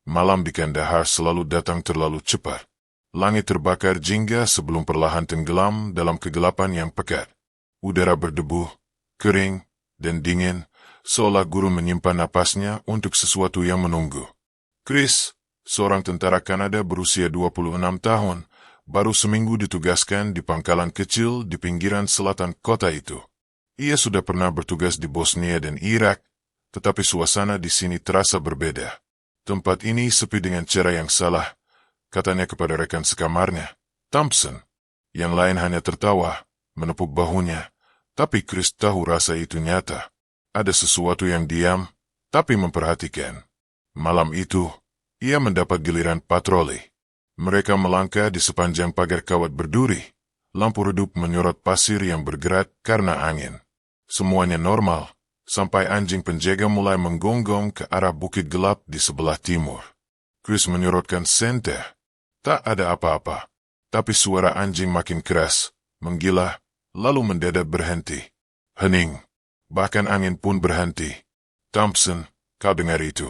Malam di Kandahar selalu datang terlalu cepat. Langit terbakar jingga sebelum perlahan tenggelam dalam kegelapan yang pekat. Udara berdebu, kering, dan dingin, seolah guru menyimpan napasnya untuk sesuatu yang menunggu. Chris, seorang tentara Kanada berusia 26 tahun, baru seminggu ditugaskan di pangkalan kecil di pinggiran selatan kota itu. Ia sudah pernah bertugas di Bosnia dan Irak, tetapi suasana di sini terasa berbeda. Tempat ini sepi dengan cara yang salah, katanya kepada rekan sekamarnya, Thompson. Yang lain hanya tertawa, menepuk bahunya, tapi Chris tahu rasa itu nyata. Ada sesuatu yang diam, tapi memperhatikan. Malam itu, ia mendapat giliran patroli. Mereka melangkah di sepanjang pagar kawat berduri. Lampu redup menyorot pasir yang bergerak karena angin. Semuanya normal, sampai anjing penjaga mulai menggonggong ke arah bukit gelap di sebelah timur. Chris menyorotkan senter. Tak ada apa-apa, tapi suara anjing makin keras, menggila, lalu mendadak berhenti. Hening. Bahkan angin pun berhenti. Thompson, kau dengar itu?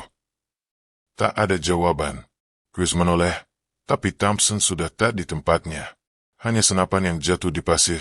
Tak ada jawaban. Chris menoleh, tapi Thompson sudah tak di tempatnya. Hanya senapan yang jatuh di pasir.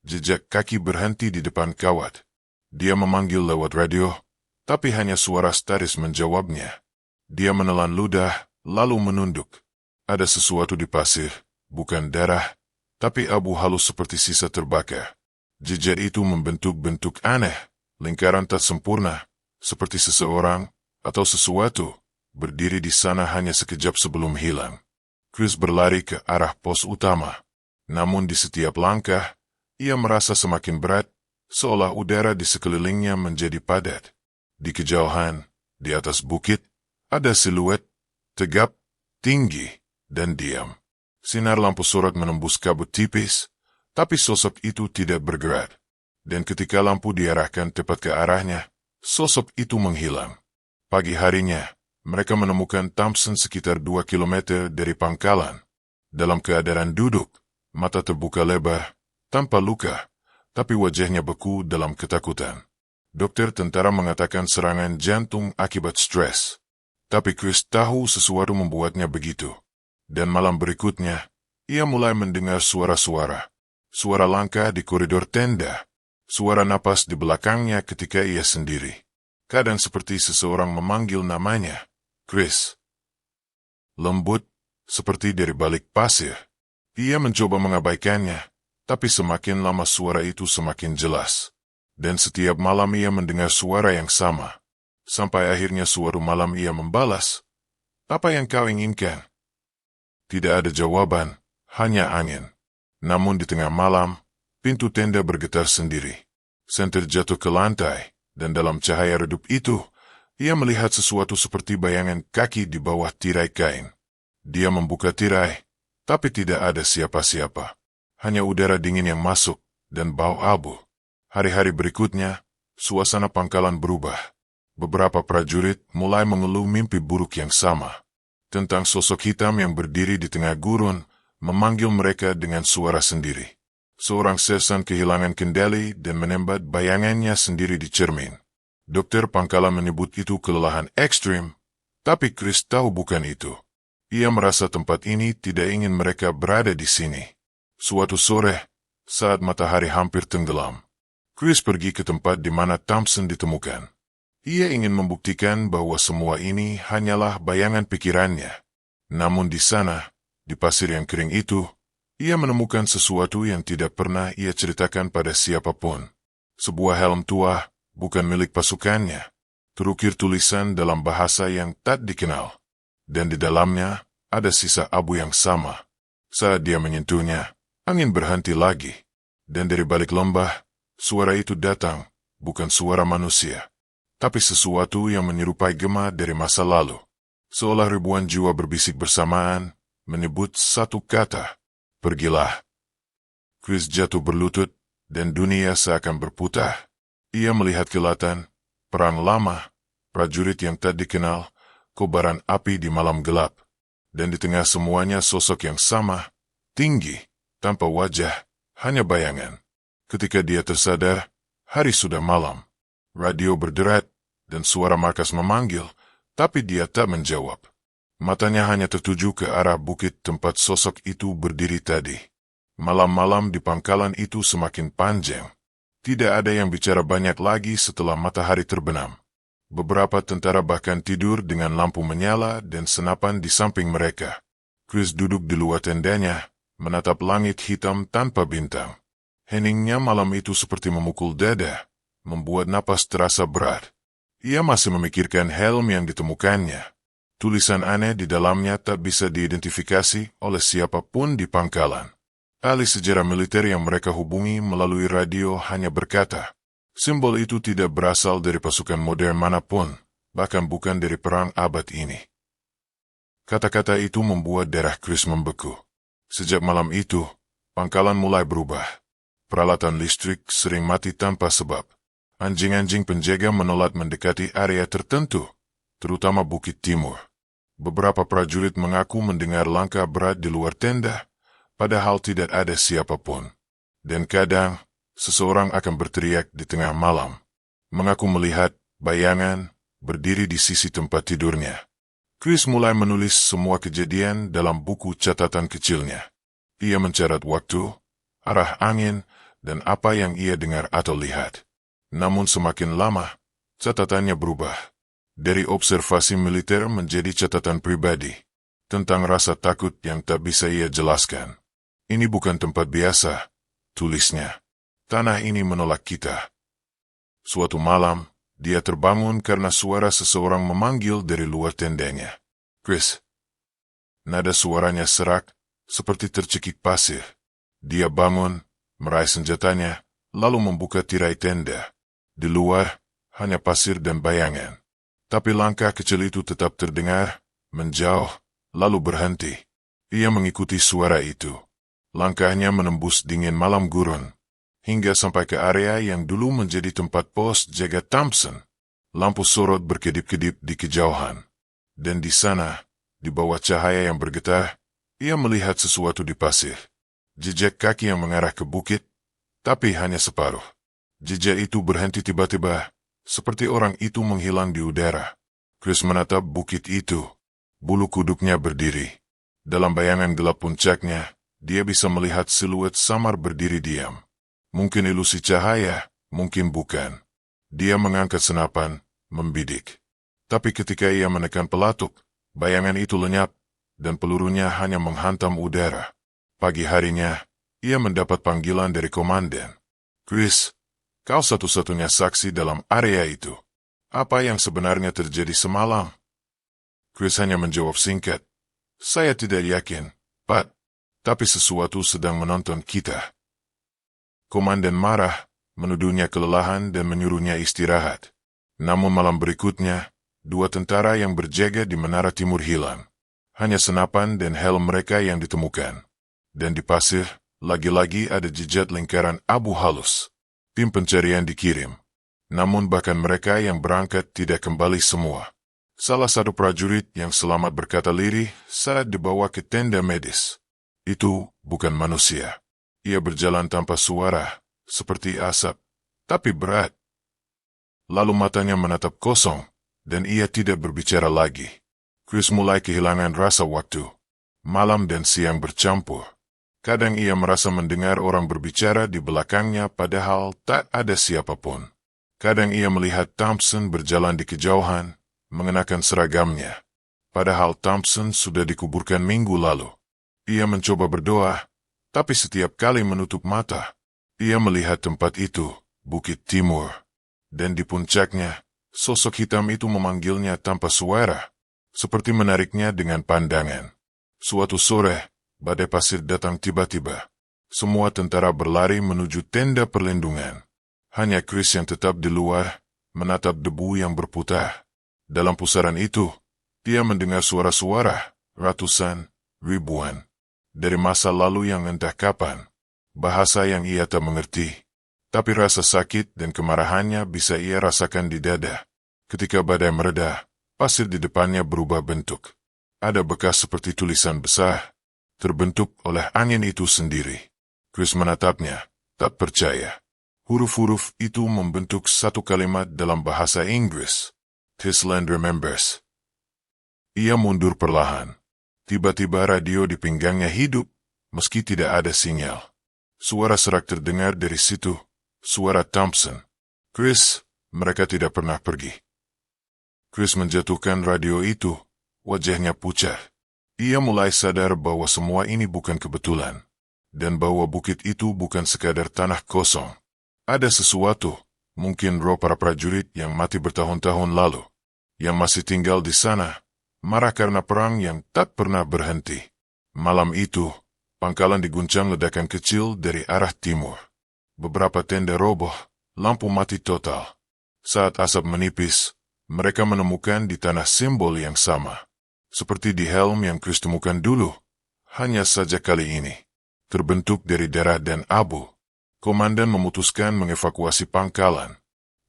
Jejak kaki berhenti di depan kawat. Dia memanggil lewat radio, tapi hanya suara staris menjawabnya. Dia menelan ludah, lalu menunduk. Ada sesuatu di pasir, bukan darah, tapi abu halus seperti sisa terbakar. Jejak itu membentuk-bentuk aneh, lingkaran tak sempurna, seperti seseorang atau sesuatu, berdiri di sana hanya sekejap sebelum hilang. Chris berlari ke arah pos utama. Namun di setiap langkah, ia merasa semakin berat, seolah udara di sekelilingnya menjadi padat. Di kejauhan, di atas bukit, ada siluet, tegap, tinggi, dan diam. Sinar lampu sorot menembus kabut tipis, tapi sosok itu tidak bergerak. Dan ketika lampu diarahkan tepat ke arahnya, sosok itu menghilang. Pagi harinya, mereka menemukan Thompson sekitar 2 kilometer dari pangkalan. Dalam keadaan duduk, mata terbuka lebar, tanpa luka, tapi wajahnya beku dalam ketakutan. Dokter tentara mengatakan serangan jantung akibat stres. Tapi Chris tahu sesuatu membuatnya begitu. Dan malam berikutnya, ia mulai mendengar suara-suara. Suara langkah di koridor tenda. Suara napas di belakangnya ketika ia sendiri. Kadang seperti seseorang memanggil namanya. Chris. Lembut, seperti dari balik pasir. Ia mencoba mengabaikannya, tapi semakin lama suara itu semakin jelas. Dan setiap malam ia mendengar suara yang sama. Sampai akhirnya suatu malam ia membalas, "Apa yang kau inginkan?" Tidak ada jawaban, hanya angin. Namun di tengah malam, pintu tenda bergetar sendiri. Senter jatuh ke lantai, dan dalam cahaya redup itu, ia melihat sesuatu seperti bayangan kaki di bawah tirai kain. Dia membuka tirai, tapi tidak ada siapa-siapa. Hanya udara dingin yang masuk, dan bau abu. Hari-hari berikutnya, suasana pangkalan berubah. Beberapa prajurit mulai mengeluh mimpi buruk yang sama. Tentang sosok hitam yang berdiri di tengah gurun, memanggil mereka dengan suara sendiri. Seorang sersan kehilangan kendali dan menembak bayangannya sendiri di cermin. Dokter pangkalan menyebut itu kelelahan ekstrim, tapi Chris tahu bukan itu. Ia merasa tempat ini tidak ingin mereka berada di sini. Suatu sore, saat matahari hampir tenggelam, Chris pergi ke tempat di mana Thompson ditemukan. Ia ingin membuktikan bahwa semua ini hanyalah bayangan pikirannya. Namun di sana, di pasir yang kering itu, ia menemukan sesuatu yang tidak pernah ia ceritakan pada siapapun. Sebuah helm tua, bukan milik pasukannya. Terukir tulisan dalam bahasa yang tak dikenal. Dan di dalamnya, ada sisa abu yang sama. Saat dia menyentuhnya, angin berhenti lagi. Dan dari balik lembah, suara itu datang, bukan suara manusia, tapi sesuatu yang menyerupai gema dari masa lalu. Seolah ribuan jiwa berbisik bersamaan, menyebut satu kata, "Pergilah." Chris jatuh berlutut, dan dunia seakan berputar. Ia melihat kilatan, perang lama, prajurit yang tak dikenal, kobaran api di malam gelap. Dan di tengah semuanya sosok yang sama, tinggi, tanpa wajah, hanya bayangan. Ketika dia tersadar, hari sudah malam. Radio berderat, dan suara markas memanggil, tapi dia tak menjawab. Matanya hanya tertuju ke arah bukit tempat sosok itu berdiri tadi. Malam-malam di pangkalan itu semakin panjang. Tidak ada yang bicara banyak lagi setelah matahari terbenam. Beberapa tentara bahkan tidur dengan lampu menyala dan senapan di samping mereka. Chris duduk di luar tendanya, menatap langit hitam tanpa bintang. Heningnya malam itu seperti memukul dada, membuat napas terasa berat. Ia masih memikirkan helm yang ditemukannya. Tulisan aneh di dalamnya tak bisa diidentifikasi oleh siapapun di pangkalan. Ahli sejarah militer yang mereka hubungi melalui radio hanya berkata, simbol itu tidak berasal dari pasukan modern manapun, bahkan bukan dari perang abad ini. Kata-kata itu membuat darah Chris membeku. Sejak malam itu, pangkalan mulai berubah. Peralatan listrik sering mati tanpa sebab. Anjing-anjing penjaga menolak mendekati area tertentu, terutama Bukit Timur. Beberapa prajurit mengaku mendengar langkah berat di luar tenda, padahal tidak ada siapapun. Dan kadang, seseorang akan berteriak di tengah malam, mengaku melihat bayangan berdiri di sisi tempat tidurnya. Chris mulai menulis semua kejadian dalam buku catatan kecilnya. Ia mencatat waktu, arah angin, dan apa yang ia dengar atau lihat. Namun semakin lama, catatannya berubah. Dari observasi militer menjadi catatan pribadi, tentang rasa takut yang tak bisa ia jelaskan. Ini bukan tempat biasa, tulisnya. Tanah ini menolak kita. Suatu malam, dia terbangun karena suara seseorang memanggil dari luar tendanya. Chris. Nada suaranya serak, seperti tercekik pasir. Dia bangun, meraih senjatanya, lalu membuka tirai tenda. Di luar, hanya pasir dan bayangan. Tapi langkah kecil itu tetap terdengar, menjauh, lalu berhenti. Ia mengikuti suara itu. Langkahnya menembus dingin malam gurun, hingga sampai ke area yang dulu menjadi tempat pos jaga Thompson. Lampu sorot berkedip-kedip di kejauhan. Dan di sana, di bawah cahaya yang bergetar, ia melihat sesuatu di pasir. Jejak kaki yang mengarah ke bukit, tapi hanya separuh. Jejak itu berhenti tiba-tiba, seperti orang itu menghilang di udara. Chris menatap bukit itu. Bulu kuduknya berdiri. Dalam bayangan gelap puncaknya, dia bisa melihat siluet samar berdiri diam. Mungkin ilusi cahaya, mungkin bukan. Dia mengangkat senapan, membidik. Tapi ketika ia menekan pelatuk, bayangan itu lenyap, dan pelurunya hanya menghantam udara. Pagi harinya, ia mendapat panggilan dari komandan. Chris, kau satu-satunya saksi dalam area itu. Apa yang sebenarnya terjadi semalam? Chris hanya menjawab singkat. Saya tidak yakin, Pat. Tapi sesuatu sedang menonton kita. Komandan marah, menuduhnya kelelahan dan menyuruhnya istirahat. Namun malam berikutnya, dua tentara yang berjaga di menara timur hilang. Hanya senapan dan helm mereka yang ditemukan. Dan di pasir, lagi-lagi ada jejak lingkaran abu halus. Tim pencarian dikirim. Namun bahkan mereka yang berangkat tidak kembali semua. Salah satu prajurit yang selamat berkata lirih saat dibawa ke tenda medis. Itu bukan manusia. Ia berjalan tanpa suara, seperti asap, tapi berat. Lalu matanya menatap kosong, dan ia tidak berbicara lagi. Chris mulai kehilangan rasa waktu. Malam dan siang bercampur. Kadang ia merasa mendengar orang berbicara di belakangnya padahal tak ada siapapun. Kadang ia melihat Thompson berjalan di kejauhan, mengenakan seragamnya. Padahal Thompson sudah dikuburkan minggu lalu. Ia mencoba berdoa, tapi setiap kali menutup mata, ia melihat tempat itu, Bukit Timur. Dan di puncaknya, sosok hitam itu memanggilnya tanpa suara, seperti menariknya dengan pandangan. Suatu sore, badai pasir datang tiba-tiba. Semua tentara berlari menuju tenda perlindungan. Hanya Chris yang tetap di luar, menatap debu yang berputar. Dalam pusaran itu, dia mendengar suara-suara, ratusan, ribuan. Dari masa lalu yang entah kapan, bahasa yang ia tak mengerti, tapi rasa sakit dan kemarahannya bisa ia rasakan di dada. Ketika badai mereda, pasir di depannya berubah bentuk. Ada bekas seperti tulisan besar, terbentuk oleh angin itu sendiri. Chris menatapnya, tak percaya. Huruf-huruf itu membentuk satu kalimat dalam bahasa Inggris. This land remembers. Ia mundur perlahan. Tiba-tiba radio di pinggangnya hidup, meski tidak ada sinyal. Suara serak terdengar dari situ, suara Thompson. Chris, mereka tidak pernah pergi. Chris menjatuhkan radio itu, wajahnya pucat. Ia mulai sadar bahwa semua ini bukan kebetulan, dan bahwa bukit itu bukan sekadar tanah kosong. Ada sesuatu, mungkin roh para prajurit yang mati bertahun-tahun lalu, yang masih tinggal di sana, marah karena perang yang tak pernah berhenti. Malam itu, pangkalan diguncang ledakan kecil dari arah timur. Beberapa tenda roboh, lampu mati total. Saat asap menipis, mereka menemukan di tanah simbol yang sama. Seperti di helm yang Chris temukan dulu. Hanya saja kali ini, terbentuk dari darah dan abu. Komandan memutuskan mengevakuasi pangkalan.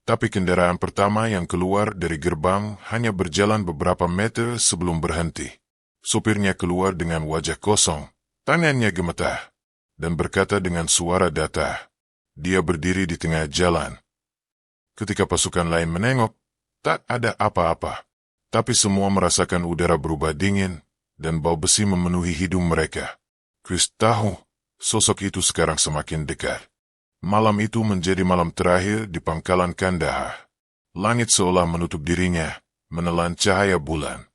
Tapi kendaraan pertama yang keluar dari gerbang hanya berjalan beberapa meter sebelum berhenti. Sopirnya keluar dengan wajah kosong, tangannya gemetar, dan berkata dengan suara datar. Dia berdiri di tengah jalan. Ketika pasukan lain menengok, tak ada apa-apa. Tapi semua merasakan udara berubah dingin, dan bau besi memenuhi hidung mereka. Chris tahu, sosok itu sekarang semakin dekat. Malam itu menjadi malam terakhir di pangkalan Kandahar. Langit seolah menutup dirinya, menelan cahaya bulan.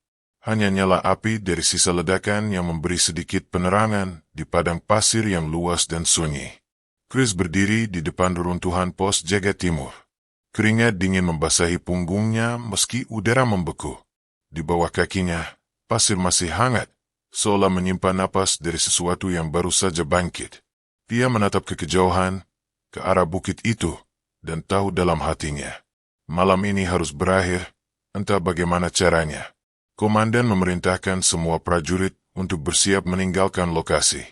Hanya nyala api dari sisa ledakan yang memberi sedikit penerangan di padang pasir yang luas dan sunyi. Chris berdiri di depan reruntuhan pos jaga timur. Keringat dingin membasahi punggungnya meski udara membeku. Di bawah kakinya, pasir masih hangat, seolah menyimpan napas dari sesuatu yang baru saja bangkit. Dia menatap ke kejauhan, ke arah bukit itu, dan tahu dalam hatinya, malam ini harus berakhir, entah bagaimana caranya. Komandan memerintahkan semua prajurit untuk bersiap meninggalkan lokasi.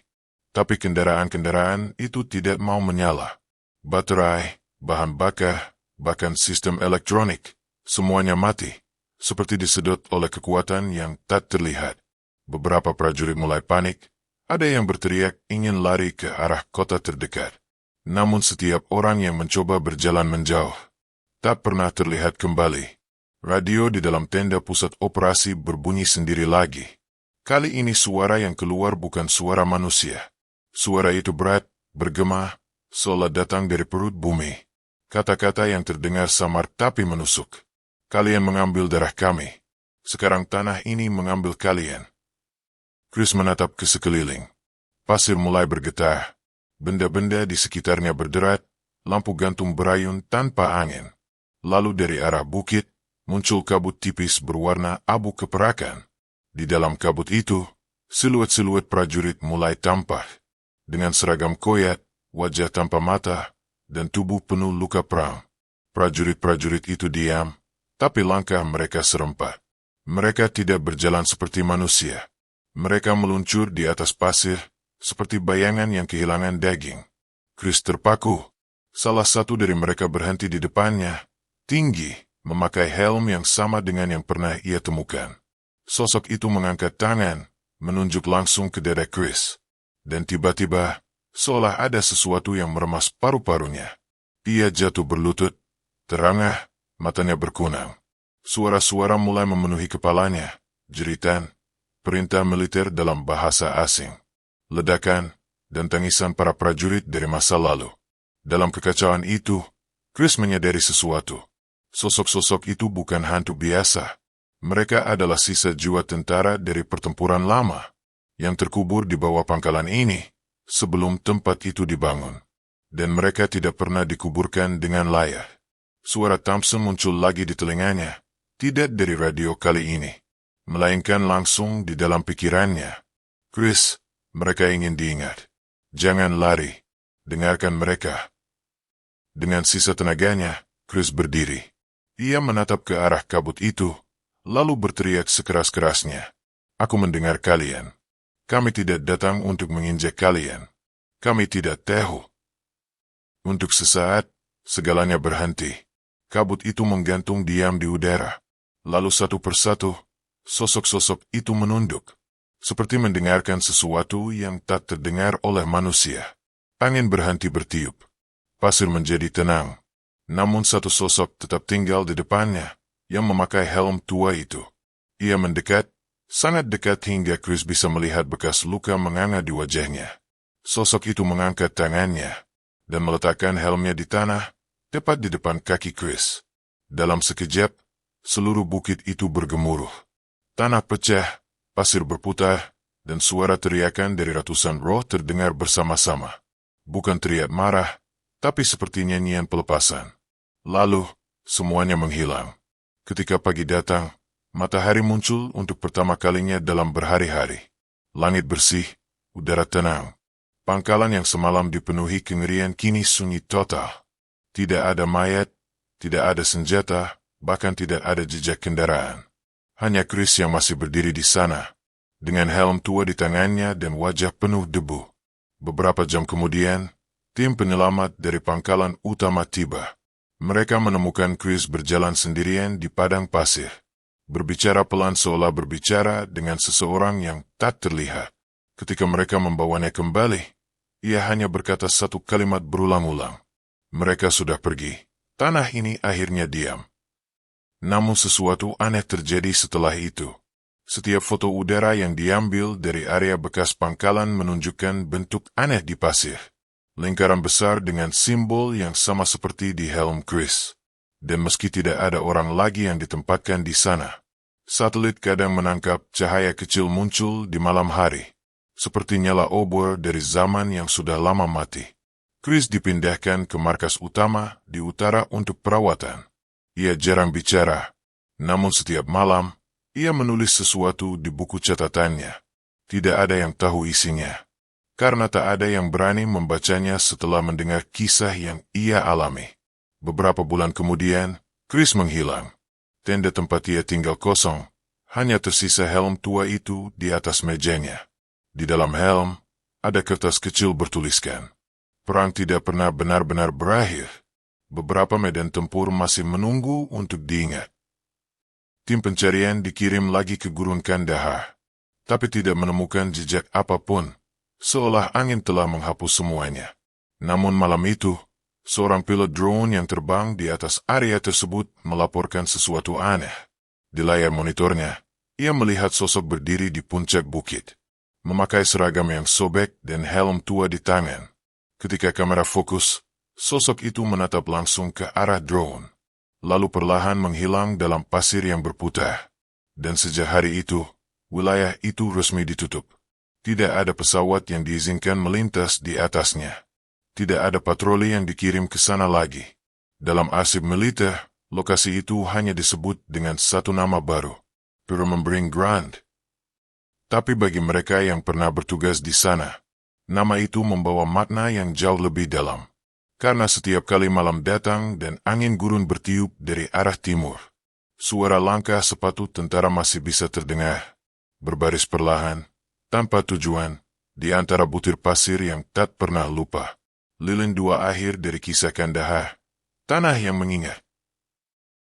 Tapi kendaraan-kendaraan itu tidak mau menyala. Baterai, bahan bakar, bahkan sistem elektronik, semuanya mati. Seperti disedot oleh kekuatan yang tak terlihat. Beberapa prajurit mulai panik, ada yang berteriak ingin lari ke arah kota terdekat. Namun setiap orang yang mencoba berjalan menjauh, tak pernah terlihat kembali. Radio di dalam tenda pusat operasi berbunyi sendiri lagi. Kali ini suara yang keluar bukan suara manusia. Suara itu berat, bergema, seolah datang dari perut bumi. Kata-kata yang terdengar samar tapi menusuk. Kalian mengambil darah kami. Sekarang tanah ini mengambil kalian. Chris menatap ke sekeliling. Pasir mulai bergetar. Benda-benda di sekitarnya berderat. Lampu gantung berayun tanpa angin. Lalu dari arah bukit, muncul kabut tipis berwarna abu keperakan. Di dalam kabut itu, siluet-siluet prajurit mulai tampak. Dengan seragam koyat, wajah tanpa mata, dan tubuh penuh luka perang. Prajurit-prajurit itu diam. Tapi langkah mereka serempak. Mereka tidak berjalan seperti manusia. Mereka meluncur di atas pasir, seperti bayangan yang kehilangan daging. Chris terpaku. Salah satu dari mereka berhenti di depannya, tinggi, memakai helm yang sama dengan yang pernah ia temukan. Sosok itu mengangkat tangan, menunjuk langsung ke dada Chris. Dan tiba-tiba, seolah ada sesuatu yang meremas paru-parunya. Ia jatuh berlutut, terengah, matanya berkunang. Suara-suara mulai memenuhi kepalanya, jeritan, perintah militer dalam bahasa asing, ledakan, dan tangisan para prajurit dari masa lalu. Dalam kekacauan itu, Chris menyadari sesuatu. Sosok-sosok itu bukan hantu biasa. Mereka adalah sisa jiwa tentara dari pertempuran lama, yang terkubur di bawah pangkalan ini, sebelum tempat itu dibangun. Dan mereka tidak pernah dikuburkan dengan layak. Suara Thompson muncul lagi di telinganya, tidak dari radio kali ini, melainkan langsung di dalam pikirannya. Chris, mereka ingin diingat. Jangan lari, dengarkan mereka. Dengan sisa tenaganya, Chris berdiri. Ia menatap ke arah kabut itu, lalu berteriak sekeras-kerasnya. Aku mendengar kalian. Kami tidak datang untuk menginjak kalian. Kami tidak tahu. Untuk sesaat, segalanya berhenti. Kabut itu menggantung diam di udara. Lalu satu persatu, sosok-sosok itu menunduk. Seperti mendengarkan sesuatu yang tak terdengar oleh manusia. Angin berhenti bertiup. Pasir menjadi tenang. Namun satu sosok tetap tinggal di depannya, yang memakai helm tua itu. Ia mendekat, Sangat dekat hingga Chris bisa melihat bekas luka menganga di wajahnya. Sosok itu mengangkat tangannya dan meletakkan helmnya di tanah, tepat di depan kaki Chris. Dalam sekejap, seluruh bukit itu bergemuruh. Tanah pecah, pasir berputar, dan suara teriakan dari ratusan roh terdengar bersama-sama. Bukan teriak marah, tapi seperti nyanyian pelepasan. Lalu, semuanya menghilang. Ketika pagi datang, matahari muncul untuk pertama kalinya dalam berhari-hari. Langit bersih, udara tenang. Pangkalan yang semalam dipenuhi kengerian kini sunyi total. Tidak ada mayat, tidak ada senjata, bahkan tidak ada jejak kendaraan. Hanya Chris yang masih berdiri di sana, dengan helm tua di tangannya dan wajah penuh debu. Beberapa jam kemudian, tim penyelamat dari pangkalan utama tiba. Mereka menemukan Chris berjalan sendirian di padang pasir. Berbicara pelan seolah berbicara dengan seseorang yang tak terlihat. Ketika mereka membawanya kembali, ia hanya berkata satu kalimat berulang-ulang. Mereka sudah pergi. Tanah ini akhirnya diam. Namun sesuatu aneh terjadi setelah itu. Setiap foto udara yang diambil dari area bekas pangkalan menunjukkan bentuk aneh di pasir. Lingkaran besar dengan simbol yang sama seperti di helm Chris. Dan meski tidak ada orang lagi yang ditempatkan di sana, satelit kadang menangkap cahaya kecil muncul di malam hari. Seperti nyala obor dari zaman yang sudah lama mati. Chris dipindahkan ke markas utama di utara untuk perawatan. Ia jarang bicara, namun setiap malam, ia menulis sesuatu di buku catatannya. Tidak ada yang tahu isinya, karena tak ada yang berani membacanya setelah mendengar kisah yang ia alami. Beberapa bulan kemudian, Chris menghilang. Tenda tempat ia tinggal kosong, hanya tersisa helm tua itu di atas mejanya. Di dalam helm, ada kertas kecil bertuliskan, "Perang tidak pernah benar-benar berakhir. Beberapa medan tempur masih menunggu untuk diingat." Tim pencarian dikirim lagi ke Gurun Kandahar, tapi tidak menemukan jejak apapun, seolah angin telah menghapus semuanya. Namun malam itu, seorang pilot drone yang terbang di atas area tersebut melaporkan sesuatu aneh. Di layar monitornya, ia melihat sosok berdiri di puncak bukit, memakai seragam yang sobek dan helm tua di tangan. Ketika kamera fokus, sosok itu menatap langsung ke arah drone, lalu perlahan menghilang dalam pasir yang berputar. Dan sejak hari itu, wilayah itu resmi ditutup. Tidak ada pesawat yang diizinkan melintas di atasnya. Tidak ada patroli yang dikirim ke sana lagi. Dalam arsip militer, lokasi itu hanya disebut dengan satu nama baru, Purwokerto Grand. Tapi bagi mereka yang pernah bertugas di sana, nama itu membawa makna yang jauh lebih dalam. Karena setiap kali malam datang dan angin gurun bertiup dari arah timur, suara langkah sepatu tentara masih bisa terdengar, berbaris perlahan, tanpa tujuan, di antara butir pasir yang tak pernah lupa. Lilin dua akhir dari kisah Kandahar, tanah yang mengingat.